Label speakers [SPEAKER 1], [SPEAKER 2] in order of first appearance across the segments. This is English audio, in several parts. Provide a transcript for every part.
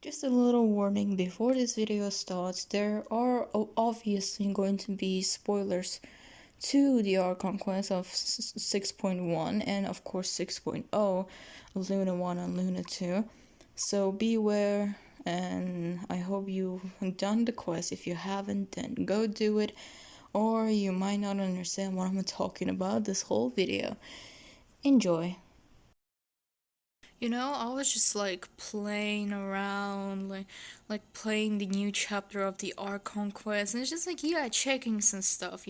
[SPEAKER 1] Just a little warning before this video starts, there are obviously going to be spoilers to the Archon Quest of 6.1 and of course 6.0, Luna 1 and Luna 2. So beware, and I hope you've done the quest. If you haven't, then go do it, or you might not understand what I'm talking about this whole video. Enjoy. I was just like playing around, like playing the new chapter of the Archon Quest, and it's just like, yeah, checking some stuff,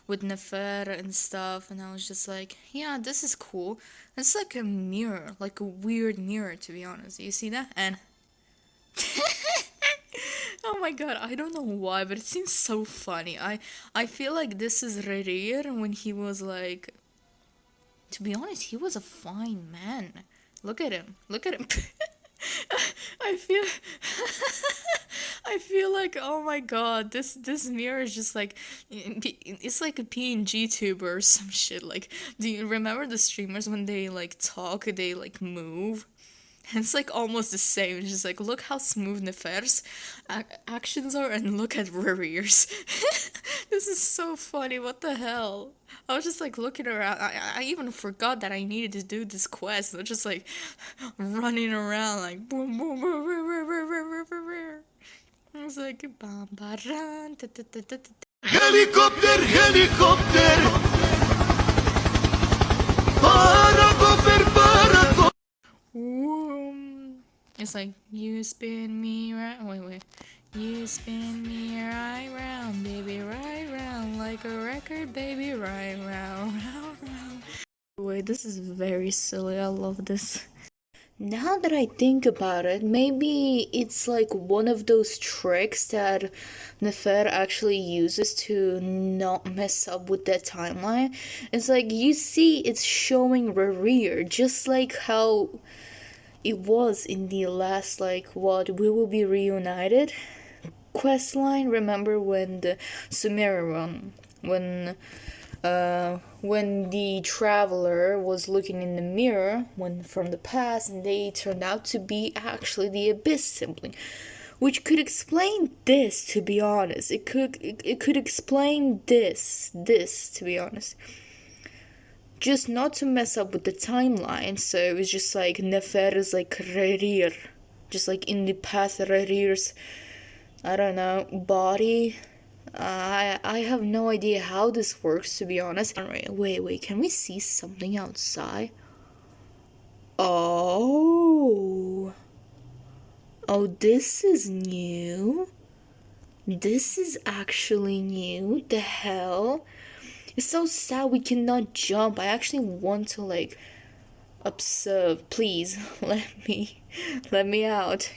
[SPEAKER 1] with Nefer and stuff, and I was just like, yeah, this is cool. It's like a mirror, like a weird mirror, to be honest. You see that? And oh my god, I don't know why, but it seems so funny. I feel like this is Rerir when he was like, to be honest, he was a fine man. Look at him. Look at him. I feel I feel like, oh my god, this mirror is just like, it's like a PNG tuber or some shit. Like, do you remember the streamers when they like talk, they like move? It's like almost the same. It's just like, look how smooth Nefer's actions are, and look at Rerir's. This is so funny. What the hell? I was just like looking around. I even forgot that I needed to do this quest. I was just like running around like boom boom boom boom boom boom boom boom boom. I was like bam baran.
[SPEAKER 2] Helicopter, helicopter. Paracopter, paracopter.
[SPEAKER 1] It's like, you spin me right. Wait. You spin me right round, baby, right round, like a record, baby, right round, round, round. Wait, this is very silly. I love this. Now that I think about it, maybe it's like one of those tricks that Nefer actually uses to not mess up with that timeline. It's like, you see, it's showing Rerir, just like how it was in the last, like, what, we will be reunited quest line. Remember when the Sumerian, when the traveler was looking in the mirror from the past, and they turned out to be actually the Abyss sibling, which could explain this, to be honest. It could explain this, to be honest. Just not to mess up with the timeline, so it was just like Nefer is like Rerir, just like in the past Rerir's, I don't know, body. I have no idea how this works, to be honest. Wait, can we see something outside? Oh, this is new. This is actually new. The hell? It's so sad we cannot jump. I actually want to like observe. Please let me out.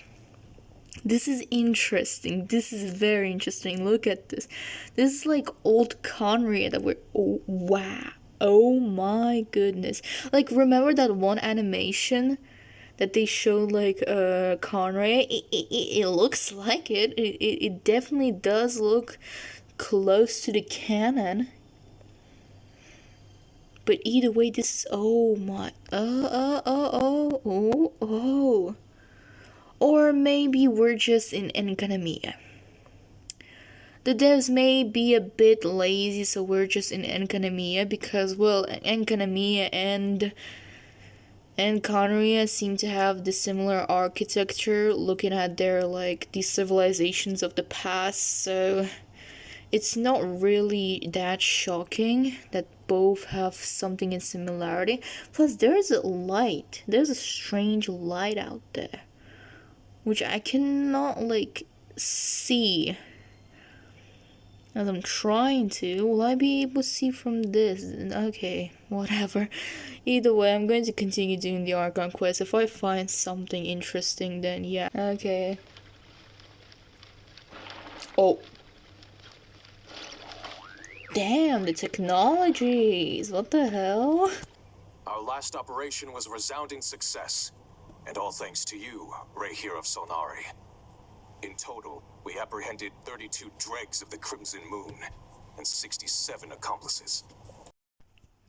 [SPEAKER 1] This is interesting. This is very interesting. Look at this. This is like old Conria that we're. Oh, wow. Oh my goodness. Like, remember that one animation that they showed, like, Conria? It looks like it. It definitely does look close to the canon. But either way, this is. Oh my. Oh. Or maybe we're just in Enkanomiya. The devs may be a bit lazy, so we're just in Enkanomiya because, well, Enkanomiya and Conria seem to have the similar architecture, looking at their, like, the civilizations of the past, so it's not really that shocking that both have something in similarity. Plus, there's a light. There's a strange light out there, which I cannot, like, see as I'm trying to. Will I be able to see from this? Okay, whatever. Either way, I'm going to continue doing the Archon Quest. If I find something interesting, then yeah. Okay. Oh. Damn, the technologies. What the hell?
[SPEAKER 3] Our last operation was a resounding success. And all thanks to you, Rerir of Solnari. In total, we apprehended 32 dregs of the Crimson Moon, and 67 accomplices.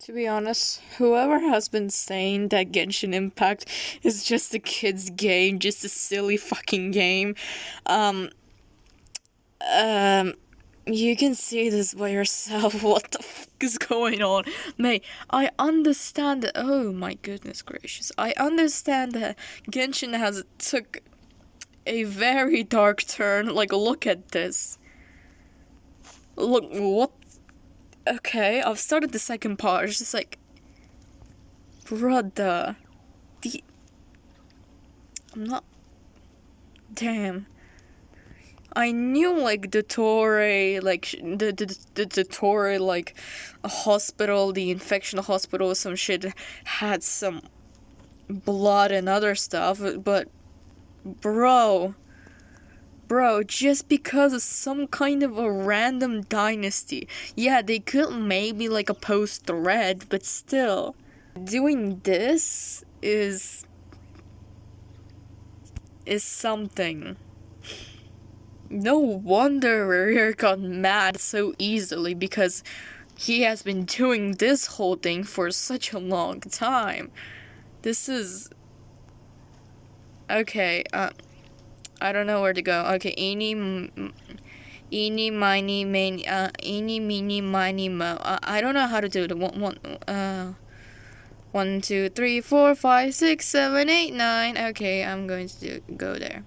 [SPEAKER 1] To be honest, whoever has been saying that Genshin Impact is just a kid's game, just a silly fucking game, um, you can see this by yourself. What the fuck is going on? Mate, I understand that. Oh my goodness gracious. I understand that Genshin has took a very dark turn. Like, look at this. Look, what? Okay, I've started the second part. It's just like, brother. I'm not. Damn. I knew like the Torre, like the Torre, like a hospital, the infection hospital, some shit had some blood and other stuff, but bro, just because of some kind of a random dynasty, yeah, they could maybe like oppose thread, but still, doing this is something. No wonder Rear got mad so easily, because he has been doing this whole thing for such a long time. This is... Okay, I don't know where to go. Okay, eeny, miny, mo. I don't know how to do it. 1, 2, 3, 4, 5, 6, 7, 8, 9. Okay, I'm going to go there.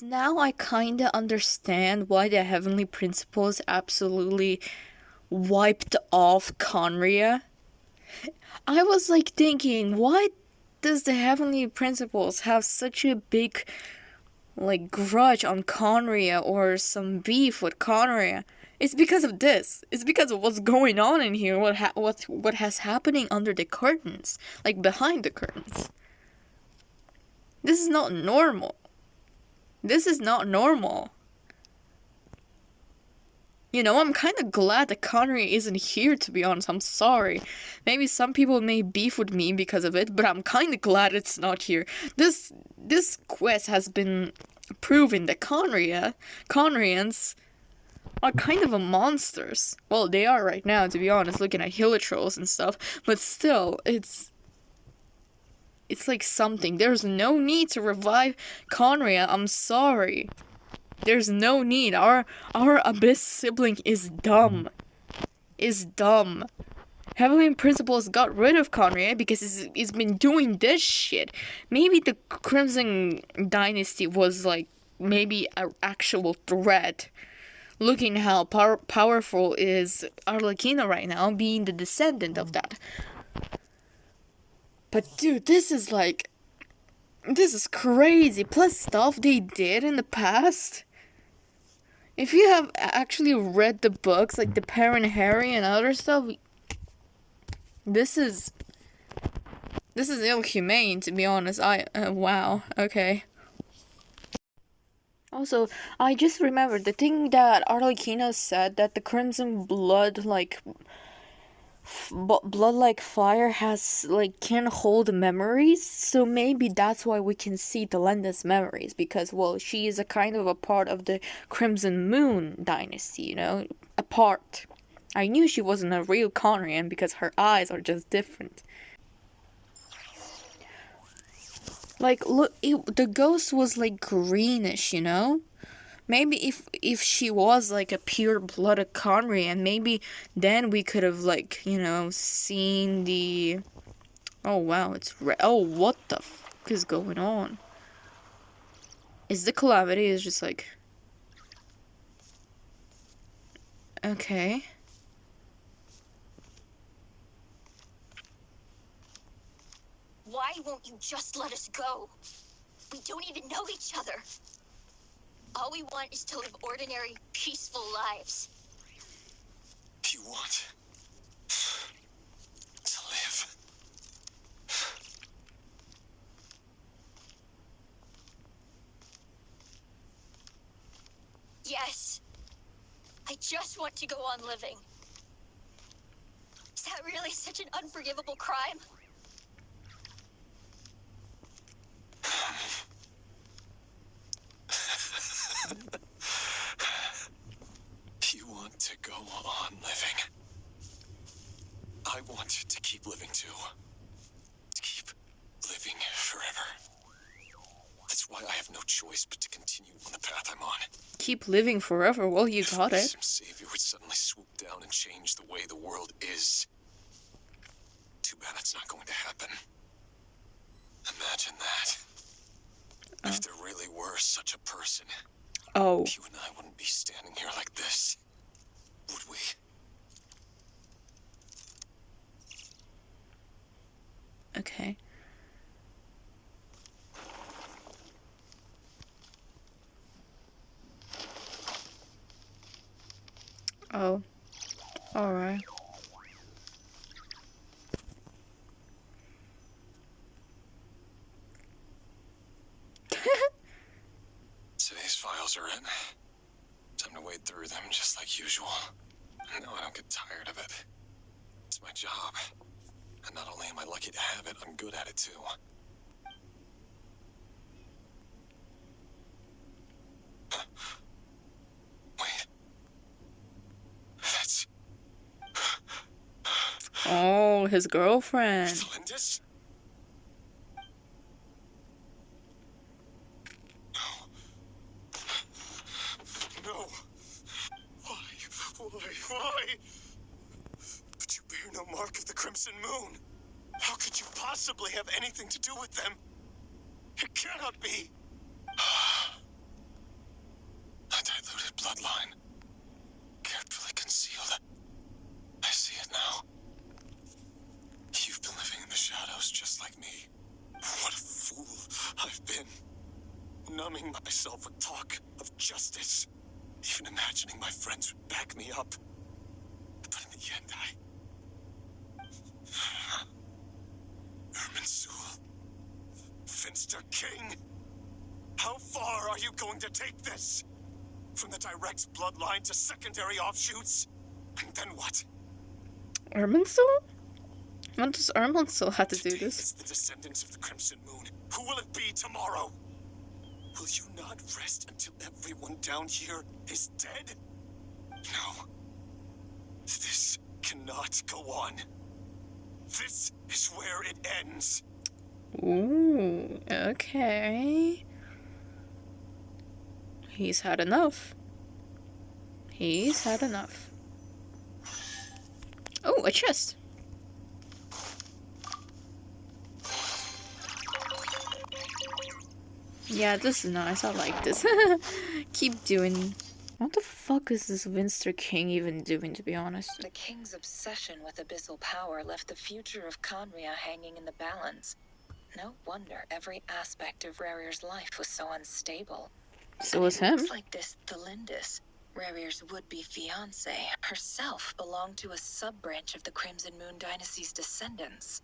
[SPEAKER 1] Now I kinda understand why the Heavenly Principles absolutely wiped off Conria. I was like thinking, why does the Heavenly Principles have such a big like grudge on Conria or some beef with Conria? It's because of this. It's because of what's going on in here, what has happening under the curtains, like behind the curtains. This is not normal. This is not normal. You know, I'm kind of glad that Connery isn't here, to be honest. I'm sorry. Maybe some people may beef with me because of it, but I'm kind of glad it's not here. This quest has been proven that Conrians are kind of a monsters. Well, they are right now, to be honest, looking at Hilitrolls and stuff. But still, it's like something. There's no need to revive Conria. I'm sorry. There's no need. Our Abyss sibling is dumb. Heavenly Principles got rid of Conria because he's been doing this shit. Maybe the Crimson Dynasty was like maybe an actual threat. Looking how powerful is Arlecchino right now, being the descendant of that. But dude, this is crazy. Plus stuff they did in the past. If you have actually read the books, like the Parent Harry and other stuff, this is inhumane, to be honest. Wow, okay. Also, I just remembered the thing that Arlecchino said, that the Crimson Blood, like... blood like fire has can hold memories, so maybe that's why we can see Delenda's memories, because well, she is a kind of a part of the Crimson Moon dynasty, you know, a part. I knew she wasn't a real Conrian because her eyes are just different. Like, look, the ghost was like greenish, you know. Maybe if she was like a pure-blooded Conrian, maybe then we could have like, you know, seen the... Oh wow, it's oh, what the fuck is going on? Is the Calamity is just like... Okay.
[SPEAKER 4] Why won't you just let us go? We don't even know each other. All we want is to live ordinary, peaceful lives.
[SPEAKER 3] You want to live?
[SPEAKER 4] Yes. I just want to go on living. Is that really such an unforgivable crime?
[SPEAKER 3] You want to go on living? I want to keep living too. To keep living forever. That's why I have no choice but to continue on the path I'm on.
[SPEAKER 1] Keep living forever. Well, you got it.
[SPEAKER 3] Some savior would suddenly swoop down and change the way the world is. Too bad that's not going to happen. Imagine that. If there really were such a person,
[SPEAKER 1] Oh.
[SPEAKER 3] you and I wouldn't be standing here like this, would we?
[SPEAKER 1] Okay. Oh. Alright.
[SPEAKER 3] Today's files are in. Time to wade through them just like usual. No, I don't get tired of it. It's my job. And not only am I lucky to have it, I'm good at it too. Wait. That's
[SPEAKER 1] Oh, his girlfriend.
[SPEAKER 3] Lindis? No. Why? But you bear no mark of the Crimson Moon. How could you possibly have anything to do with them? It cannot be. A diluted bloodline. Carefully concealed. I see it now. You've been living in the shadows just like me. What a fool I've been. Numbing myself with talk of justice. Even imagining my friends would back me up. But in the end, Irminsul. Finster King. How far are you going to take this? From the direct bloodline to secondary offshoots? And then what?
[SPEAKER 1] Irminsul? What does Irminsul have to do
[SPEAKER 3] Today
[SPEAKER 1] this?
[SPEAKER 3] is the descendants of the Crimson Moon. Who will it be tomorrow? Will you not rest until everyone down here is dead? No. This cannot go on. This is where it ends.
[SPEAKER 1] Ooh, okay. He's had enough. He's had enough. Oh, a chest. Yeah, this is nice. I like this. Keep doing. What the fuck is this Winster King even doing, to be honest?
[SPEAKER 5] The king's obsession with abyssal power left the future of Conria hanging in the balance. No wonder every aspect of Rarir's life was so unstable.
[SPEAKER 1] So was him.
[SPEAKER 5] Looks like this Thelindis, Rarir's would-be fiancé, herself belonged to a sub-branch of the Crimson Moon dynasty's descendants.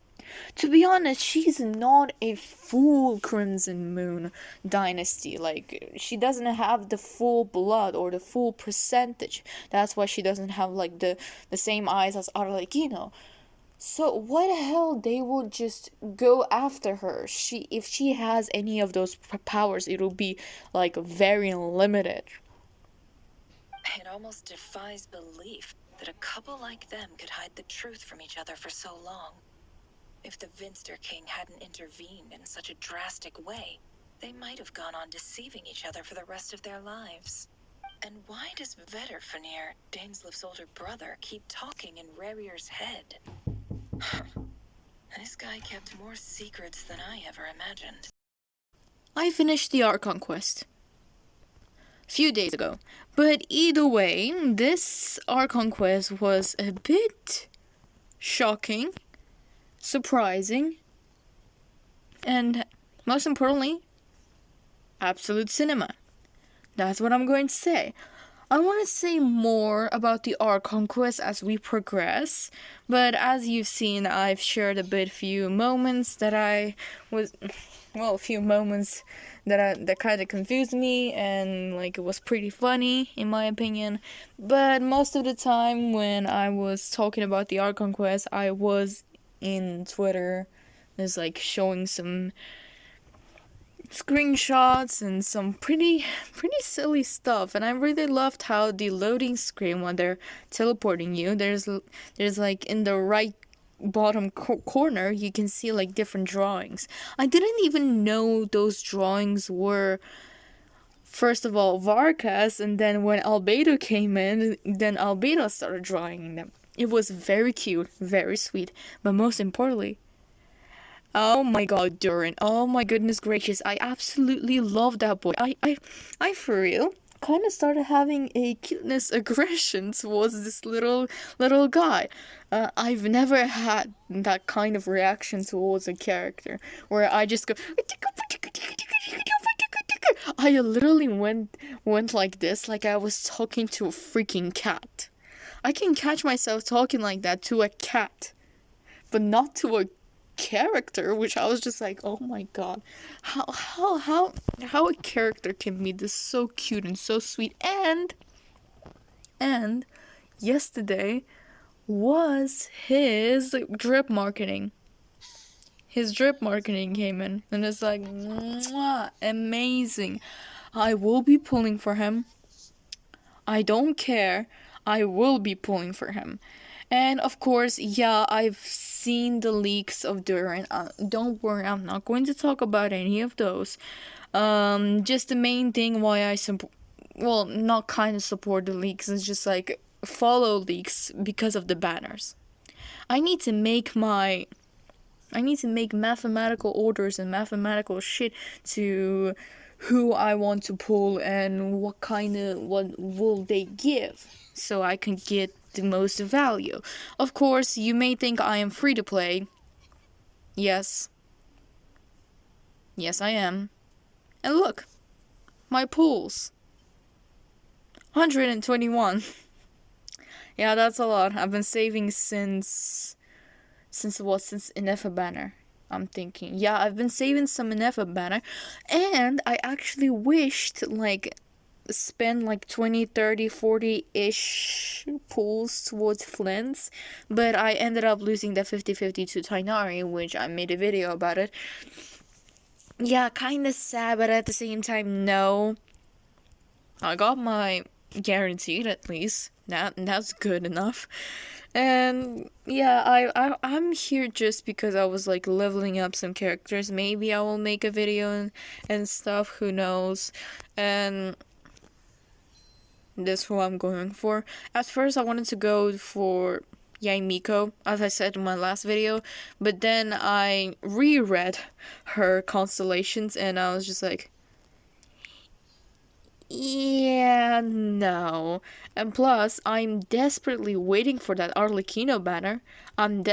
[SPEAKER 1] To be honest, she's not a full Crimson Moon dynasty. Like, she doesn't have the full blood or the full percentage. That's why she doesn't have, like, the same eyes as Arlecchino. So, why the hell they would just go after her? If she has any of those powers, it'll be, like, very limited.
[SPEAKER 5] It almost defies belief that a couple like them could hide the truth from each other for so long. If the Winster King hadn't intervened in such a drastic way, they might have gone on deceiving each other for the rest of their lives. And why does Vetterfenir, Daneslif's older brother, keep talking in Rarir's head? This guy kept more secrets than I ever imagined.
[SPEAKER 1] I finished the Archon Quest a few days ago. But either way, this Archon Quest was a bit shocking, surprising, and most importantly, absolute cinema. That's what I'm going to say. I want to say more about the Archon Quest as we progress, but as you've seen, I've shared a few moments that that kind of confused me, and like it was pretty funny in my opinion. But most of the time when I was talking about the Archon Quest, I was in Twitter, there's like showing some screenshots and some pretty silly stuff, and I really loved how the loading screen when they're teleporting you, there's like in the right bottom corner, you can see like different drawings. I didn't even know those drawings were, first of all, Varkas, and then when Albedo came in, then Albedo started drawing them. It was very cute, very sweet, but most importantly, oh my god, Durin, oh my goodness gracious, I absolutely love that boy. I for real kind of started having a cuteness aggression towards this little guy. I've never had that kind of reaction towards a character where I just go. I literally went like this, like I was talking to a freaking cat. I can catch myself talking like that to a cat, but not to a character, which I was just like, oh my god, how a character can be this so cute and so sweet. And yesterday was his drip marketing. His drip marketing came in, and it's like, mwah, amazing. I will be pulling for him. I don't care. I will be pulling for him. And of course, yeah, I've seen the leaks of Durin. Don't worry, I'm not going to talk about any of those. Just the main thing why I support, well, not kind of support the leaks, is just like follow leaks because of the banners. I need to make mathematical orders and mathematical shit to who I want to pull and what will they give, so I can get the most value. Of course, you may think I am free to play. Yes. Yes, I am. And look, my pools. 121. Yeah, that's a lot. I've been saving since Inefa banner. I'm thinking. Yeah, I've been saving some Inefa banner, and I actually wished like spend like 20, 30, 40-ish pulls towards Flints, but I ended up losing that 50-50 to Tainari, which I made a video about it. Yeah, kinda sad, but at the same time, no. I got my guaranteed, at least. That's good enough. And yeah, I'm here just because I was like leveling up some characters. Maybe I will make a video and stuff, who knows. And that's who I'm going for. At first I wanted to go for Yaimiko, as I said in my last video, but then I reread her constellations and I was just like, yeah, no. And plus, I'm desperately waiting for that Arlecchino banner. And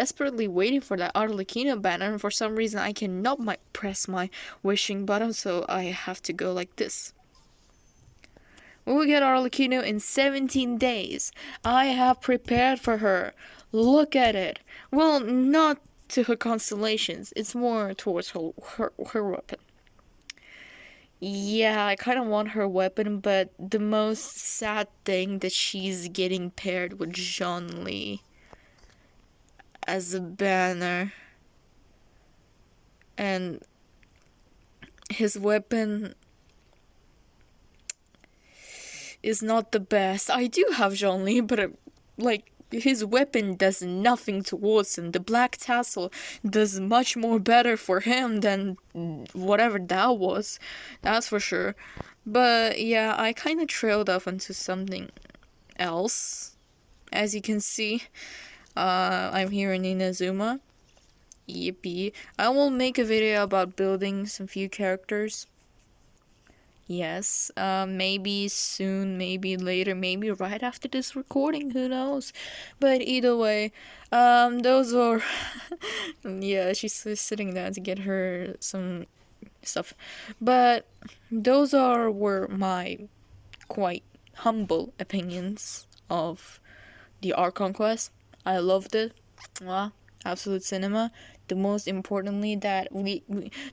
[SPEAKER 1] for some reason I cannot press my wishing button, so I have to go like this. We will get Arlecchino in 17 days. I have prepared for her. Look at it. Well, not to her constellations. It's more towards her weapon. Yeah, I kind of want her weapon, but the most sad thing that she's getting paired with Zhongli as a banner. And his weapon is not the best. I do have Zhongli, but like, his weapon does nothing towards him. The black tassel does much more better for him than whatever that was. That's for sure. But yeah, I kind of trailed off into something else. As you can see, I'm here in Inazuma. Yippee. I will make a video about building some few characters. Yes, maybe soon, maybe later, maybe right after this recording, who knows. But either way, those are yeah, she's sitting down to get her some stuff. But those were my quite humble opinions of the Archon Quest. I loved it. Absolute cinema. The most importantly that we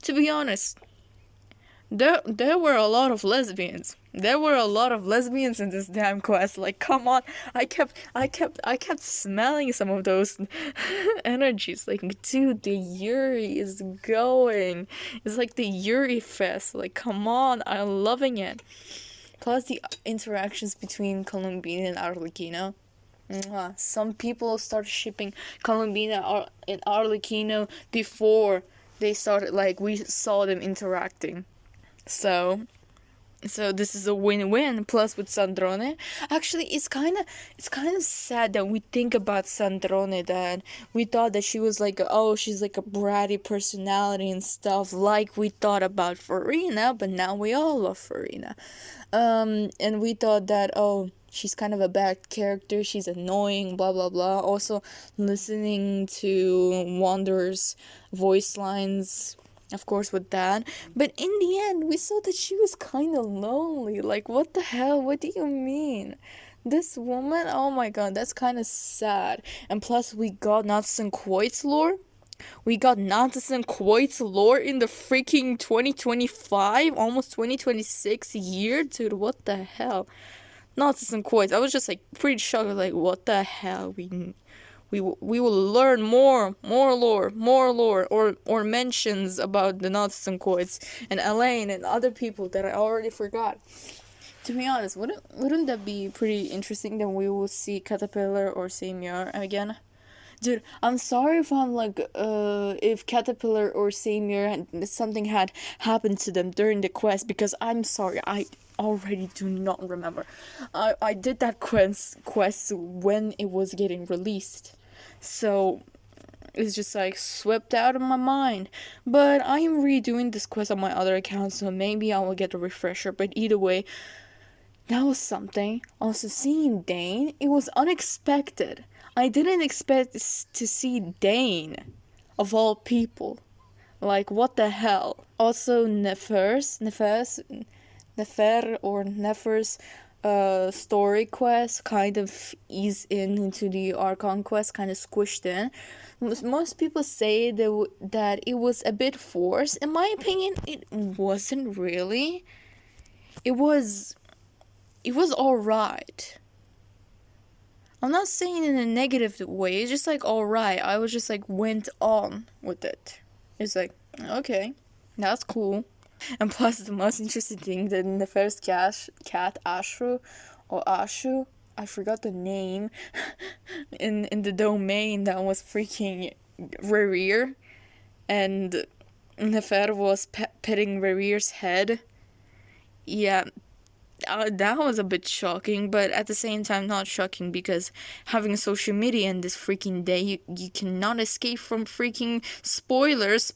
[SPEAKER 1] to be honest, there were a lot of lesbians. There were a lot of lesbians in this damn quest. Like, come on. I kept smelling some of those energies. Like, dude, the Yuri is going. It's like the Yuri fest. Like, come on. I'm loving it. Plus the interactions between Columbine and Arlecchino. Mwah. Some people started shipping Columbina and Arlecchino before they started, like, we saw them interacting. So this is a win-win. Plus with Sandrone, actually, it's kind of sad that we think about Sandrone, that we thought that she was like, oh, she's like a bratty personality and stuff, like we thought about Farina, but now we all love Farina. And we thought that, oh, she's kind of a bad character, she's annoying, blah blah blah. Also, listening to Wanderer's voice lines, of course, with that. But in the end, we saw that she was kind of lonely. Like, what the hell? What do you mean? This woman? Oh my god, that's kind of sad. And plus, we got Natsus and Quoit's lore. We got Natsus and Quoit's lore in the freaking 2025, almost 2026 year. Dude, what the hell? Natsus and Quoit. I was just like pretty shocked. Like, what the hell? We will learn more lore, or mentions about the Natsus and Quoits and Elaine and other people that I already forgot. To be honest, wouldn't that be pretty interesting that we will see Caterpillar or Samiar again? Dude, I'm sorry if I'm like, if Caterpillar or Samiar, something had happened to them during the quest, because I'm sorry, I already do not remember. I did that quest when it was getting released. So it's just like swept out of my mind. But I am redoing this quest on my other account, so maybe I will get a refresher. But either way, that was something. Also, seeing Dane, it was unexpected. I didn't expect to see Dane, of all people. Like, what the hell? Also, Nefer's story quest kind of eased into the Archon Quest, kind of squished in. Most people say that it was a bit forced. In my opinion, it wasn't really. It was alright. I'm not saying in a negative way, it's just like alright. I was just like went on with it. It's like, okay, that's cool. And plus, the most interesting thing, that in the first cat Ashu, I forgot the name, in the domain, that was freaking Rerir, and Nefer was petting Rerir's head. Yeah, that was a bit shocking, but at the same time not shocking, because having social media in this freaking day, you cannot escape from freaking spoilers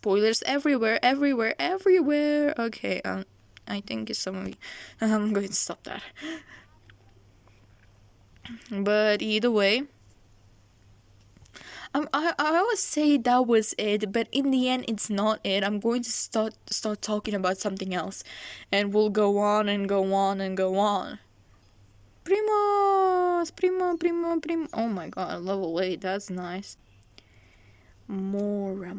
[SPEAKER 1] everywhere. Okay, I think I'm going to stop that. But either way, I would say that was it, but in the end, it's not it. I'm going to start talking about something else, and we'll go on and go on and go on. Primo. Oh my god, level 8, that's nice. Mora.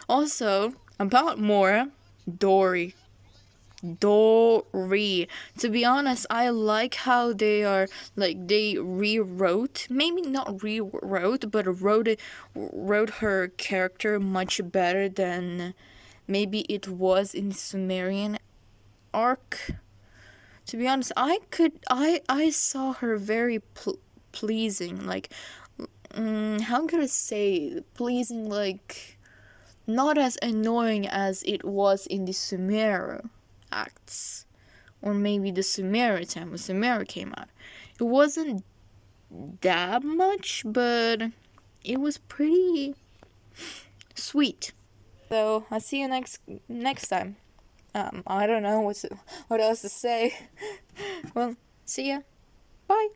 [SPEAKER 1] Also, about Mora, Dory. To be honest, I like how they are, like, they rewrote, maybe not rewrote, but wrote her character much better than maybe it was in the Sumerian arc. To be honest, I saw her very pleasing, like, how could I say pleasing, like, not as annoying as it was in the Sumeru acts, or maybe the Sumeru time when Sumeru came out. It wasn't that much, but it was pretty sweet. So I'll see you next time. I don't know what else to say. Well, see ya. Bye.